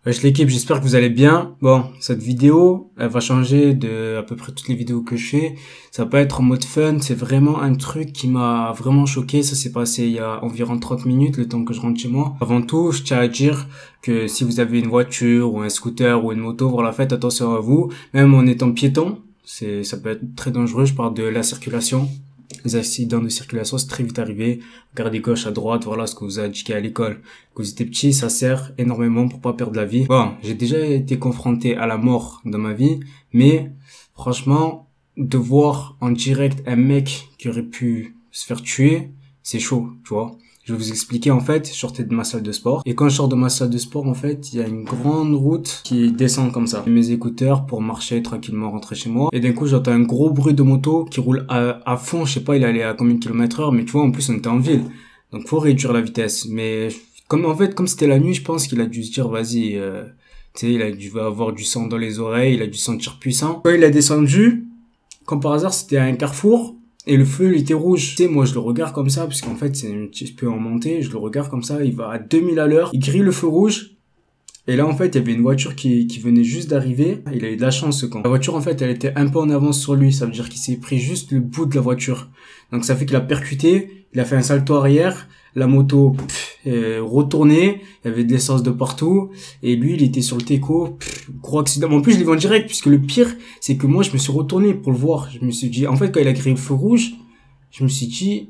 Wesh l'équipe, j'espère que vous allez bien. Bon, cette vidéo, elle va changer de à peu près toutes les vidéos que je fais. Ça va pas être en mode fun, c'est vraiment un truc qui m'a vraiment choqué. Ça s'est passé il y a environ 30 minutes, le temps que je rentre chez moi. Avant tout, je tiens à dire que si vous avez une voiture ou un scooter ou une moto, voilà, faites attention à vous. Même en étant piéton, ça peut être très dangereux. Je parle de la circulation. Les accidents de circulation, c'est très vite arrivé. Regardez gauche à droite, voilà ce que vous a indiqué à l'école. Quand vous étiez petit, ça sert énormément pour pas perdre la vie. Bon, j'ai déjà été confronté à la mort dans ma vie, mais franchement, de voir en direct un mec qui aurait pu se faire tuer, c'est chaud, tu vois. Je vais vous expliquer, en fait, je sortais de ma salle de sport. Et quand je sors de ma salle de sport, en fait, il y a une grande route qui descend comme ça. J'ai mes écouteurs pour marcher tranquillement, rentrer chez moi. Et d'un coup, j'entends un gros bruit de moto qui roule à fond. Je sais pas, il allait à combien de kilomètres heure, mais tu vois, en plus, on était en ville. Donc, faut réduire la vitesse. Mais, comme c'était la nuit, je pense qu'il a dû se dire, vas-y, tu sais, il a dû avoir du sang dans les oreilles, il a dû se sentir puissant. Quand il a descendu, comme par hasard, c'était à un carrefour. Et le feu, il était rouge. Tu sais, moi, je le regarde comme ça, parce qu'en fait, c'est un petit peu en montée. Je le regarde comme ça, il va à 2000 à l'heure. Il grille le feu rouge. Et là, en fait, il y avait une voiture qui venait juste d'arriver. Il a eu de la chance, ce con. La voiture, en fait, elle était un peu en avance sur lui. Ça veut dire qu'il s'est pris juste le bout de la voiture. Donc, ça fait qu'il a percuté. Il a fait un salto arrière. La moto, retournée. Il y avait de l'essence de partout. Et lui, il était sur le téco. Gros accident. En plus, je l'ai vu en direct, puisque le pire, c'est que moi, je me suis retourné pour le voir. Je me suis dit, en fait, quand il a grillé le feu rouge, je me suis dit,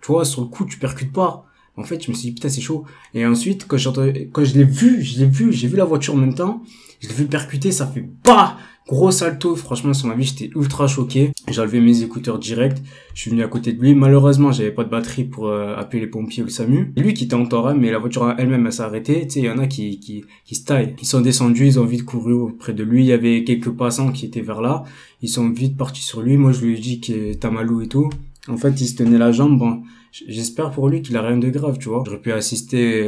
tu vois, sur le coup, tu percutes pas. En fait, je me suis dit, putain, c'est chaud. Et ensuite, quand je l'ai vu, j'ai vu la voiture en même temps, je l'ai vu percuter, ça fait bah! Gros salto. Franchement, sur ma vie, j'étais ultra choqué. J'ai enlevé mes écouteurs direct. Je suis venu à côté de lui. Malheureusement, j'avais pas de batterie pour appeler les pompiers ou le SAMU. Et lui qui était en tort, hein, mais la voiture elle-même, elle s'est arrêtée. Tu sais, il y en a qui se taillent. Ils sont descendus, ils ont vite couru auprès de lui. Il y avait quelques passants qui étaient vers là. Ils sont vite partis sur lui. Moi, je lui ai dit que t'as mal où et tout. En fait, il se tenait la jambe. Bon, j'espère pour lui qu'il a rien de grave, tu vois. J'aurais pu assister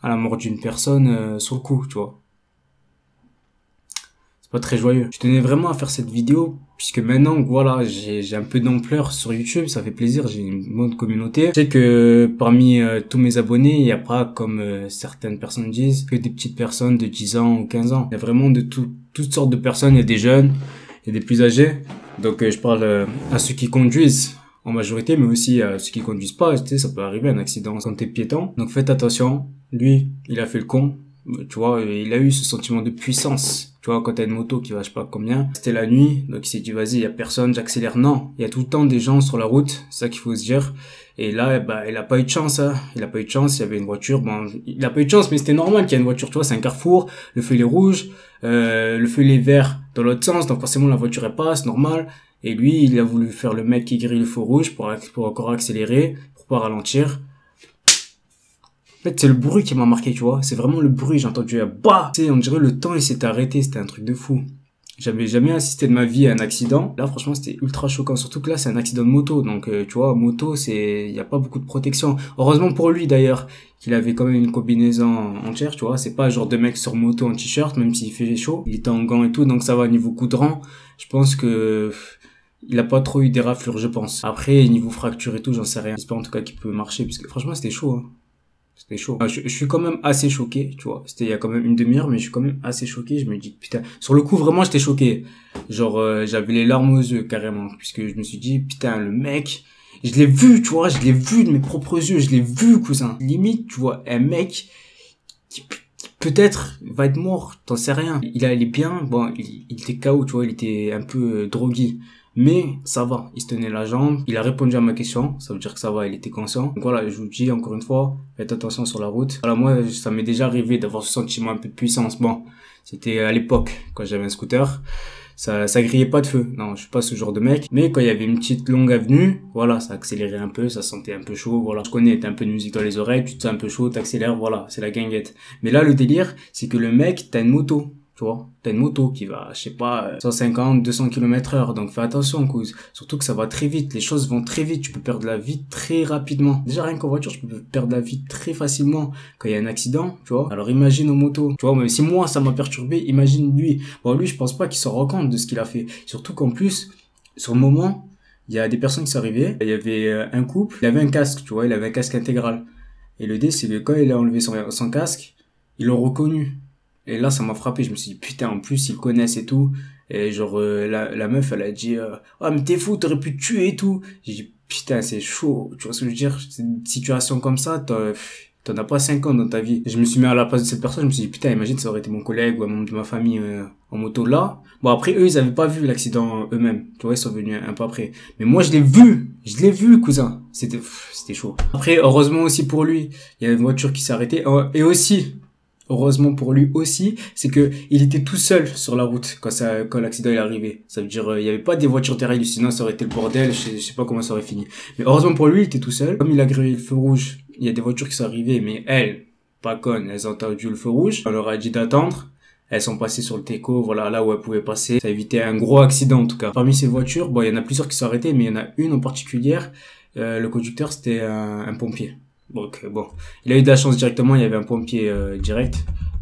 à la mort d'une personne sur le coup, tu vois. C'est pas très joyeux. Je tenais vraiment à faire cette vidéo puisque maintenant, voilà, j'ai un peu d'ampleur sur YouTube, ça fait plaisir, j'ai une bonne communauté. Je sais que parmi tous mes abonnés, il n'y a pas, comme certaines personnes disent, que des petites personnes de 10 ans ou 15 ans. Il y a vraiment de toutes sortes de personnes, il y a des jeunes, il y a des plus âgés. Donc je parle à ceux qui conduisent en majorité, mais aussi à ceux qui conduisent pas. Tu sais, ça peut arriver un accident quand t'es piéton. Donc faites attention. Lui, il a fait le con. Tu vois, il a eu ce sentiment de puissance. Tu vois, quand t'as une moto qui va je sais pas combien. C'était la nuit, donc il s'est dit vas-y, il y a personne, j'accélère. Non, il y a tout le temps des gens sur la route, c'est ça qu'il faut se dire. Et là, bah, il a pas eu de chance, hein. Il a pas eu de chance, il y avait une voiture. Bon, il a pas eu de chance, mais c'était normal qu'il y ait une voiture, tu vois, c'est un carrefour, le feu il est rouge, le feu il est vert dans l'autre sens, donc forcément la voiture elle passe, normal. Et lui, il a voulu faire le mec qui grille le feu rouge pour encore accélérer, pour pas ralentir. En fait, c'est le bruit qui m'a marqué, tu vois. C'est vraiment le bruit, j'ai entendu un bah! Tu sais, on dirait le temps, il s'est arrêté, c'était un truc de fou. J'avais jamais assisté de ma vie à un accident. Là, franchement, c'était ultra choquant. Surtout que là, c'est un accident de moto. Donc, tu vois, moto, il y a pas beaucoup de protection. Heureusement pour lui, d'ailleurs, qu'il avait quand même une combinaison entière, tu vois. C'est pas genre de mec sur moto en t-shirt, même s'il fait chaud. Il était en gants et tout, donc ça va, niveau coudran. Je pense que il a pas trop eu des raflures, je pense. Après, niveau fracture et tout, j'en sais rien. J'espère en tout cas qu'il peut marcher, parce que franchement, c'était chaud, hein. C'était chaud. Je suis quand même assez choqué, tu vois. C'était il y a quand même une demi-heure, mais je suis quand même assez choqué. Je me dis, putain, sur le coup, vraiment, j'étais choqué. Genre, j'avais les larmes aux yeux, carrément. Puisque je me suis dit, putain, le mec, je l'ai vu, tu vois, je l'ai vu de mes propres yeux, je l'ai vu, cousin. Limite, tu vois, un mec qui peut-être va être mort, t'en sais rien. Il allait bien, bon, il était KO, tu vois, il était un peu drogué. Mais ça va, il se tenait la jambe, il a répondu à ma question, ça veut dire que ça va, il était conscient. Donc voilà, je vous dis encore une fois, faites attention sur la route. Voilà, moi, ça m'est déjà arrivé d'avoir ce sentiment un peu de puissance. Bon, c'était à l'époque, quand j'avais un scooter. Ça grillait pas de feu. Non, je suis pas ce genre de mec. Mais quand il y avait une petite longue avenue, voilà, ça accélérait un peu, ça sentait un peu chaud, voilà. Je connais, t'as un peu de musique dans les oreilles, tu te sens un peu chaud, t'accélères, voilà, c'est la guinguette. Mais là, le délire, c'est que le mec, t'as une moto. Tu vois, t'as une moto qui va, je sais pas, 150, 200 km heure. Donc fais attention, cause. Surtout que ça va très vite. Les choses vont très vite. Tu peux perdre la vie très rapidement. Déjà, rien qu'en voiture, je peux perdre la vie très facilement quand il y a un accident, tu vois. Alors imagine en moto. Tu vois, même si moi, ça m'a perturbé, imagine lui. Bon, lui, je pense pas qu'il s'en rend compte de ce qu'il a fait. Surtout qu'en plus, sur le moment, il y a des personnes qui sont arrivées. Il y avait un couple. Il avait un casque, tu vois. Il avait un casque intégral. Et le dé, c'est que quand il a enlevé son casque, ils l'ont reconnu. Et là, ça m'a frappé. Je me suis dit, putain, en plus, ils connaissent et tout. Et genre, la meuf, elle a dit, ah, mais t'es fou, t'aurais pu te tuer et tout. J'ai dit, putain, c'est chaud. Tu vois ce que je veux dire? C'est une situation comme ça, t'en as pas 50 dans ta vie. Je me suis mis à la place de cette personne. Je me suis dit, putain, imagine, ça aurait été mon collègue ou un membre de ma famille, en moto là. Bon, après, eux, ils avaient pas vu l'accident eux-mêmes. Tu vois, ils sont venus un peu après. Mais moi, je l'ai vu. Je l'ai vu, cousin. C'était chaud. Après, heureusement aussi pour lui, il y a une voiture qui s'est arrêtée. Et aussi, heureusement pour lui aussi, c'est que il était tout seul sur la route quand l'accident est arrivé. Ça veut dire, il y avait pas des voitures derrière lui, sinon ça aurait été le bordel, je sais pas comment ça aurait fini. Mais heureusement pour lui, il était tout seul. Comme il a grillé le feu rouge, il y a des voitures qui sont arrivées, mais elles, pas connes, elles ont entendu le feu rouge. On leur a dit d'attendre. Elles sont passées sur le Teco, voilà, là où elles pouvaient passer. Ça a évité un gros accident, en tout cas. Parmi ces voitures, bon, il y en a plusieurs qui sont arrêtées, mais il y en a une en particulière. Le conducteur, c'était un pompier. Donc, bon. Il a eu de la chance directement, il y avait un pompier, direct.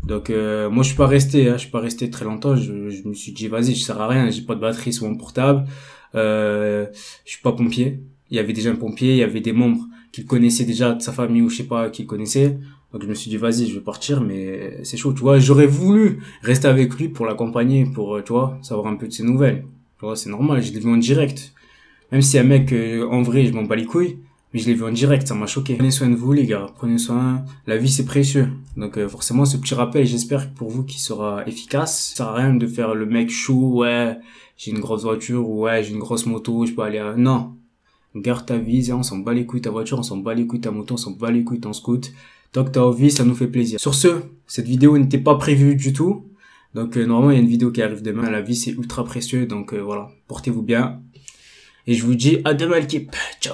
Donc, moi, je suis pas resté très longtemps. Je me suis dit, vas-y, je sers à rien, j'ai pas de batterie sur mon portable. Je suis pas pompier. Il y avait déjà un pompier, il y avait des membres qu'il connaissait déjà de sa famille ou je sais pas, qu'il connaissait. Donc je me suis dit, vas-y, je vais partir, mais c'est chaud, tu vois. J'aurais voulu rester avec lui pour l'accompagner, pour, tu vois, savoir un peu de ses nouvelles. Tu vois, c'est normal, je l'ai vu en direct. Même si un mec, en vrai, je m'en bats les couilles, mais je l'ai vu en direct, ça m'a choqué. Prenez soin de vous, les gars. Prenez soin. La vie, c'est précieux. Donc, forcément, ce petit rappel, j'espère que pour vous qu'il sera efficace. Ça sert à rien de faire le mec chaud, ouais, j'ai une grosse voiture, ou ouais, j'ai une grosse moto, je peux aller à... Non. Garde ta vie, on s'en bat les couilles ta voiture, on s'en bat les couilles ta moto, on s'en bat les couilles ton scoot. Tant que t'as envie, ça nous fait plaisir. Sur ce, cette vidéo n'était pas prévue du tout. Donc normalement, il y a une vidéo qui arrive demain. La vie, c'est ultra précieux. Donc voilà, portez-vous bien. Et je vous dis à demain l'équipe. Ciao.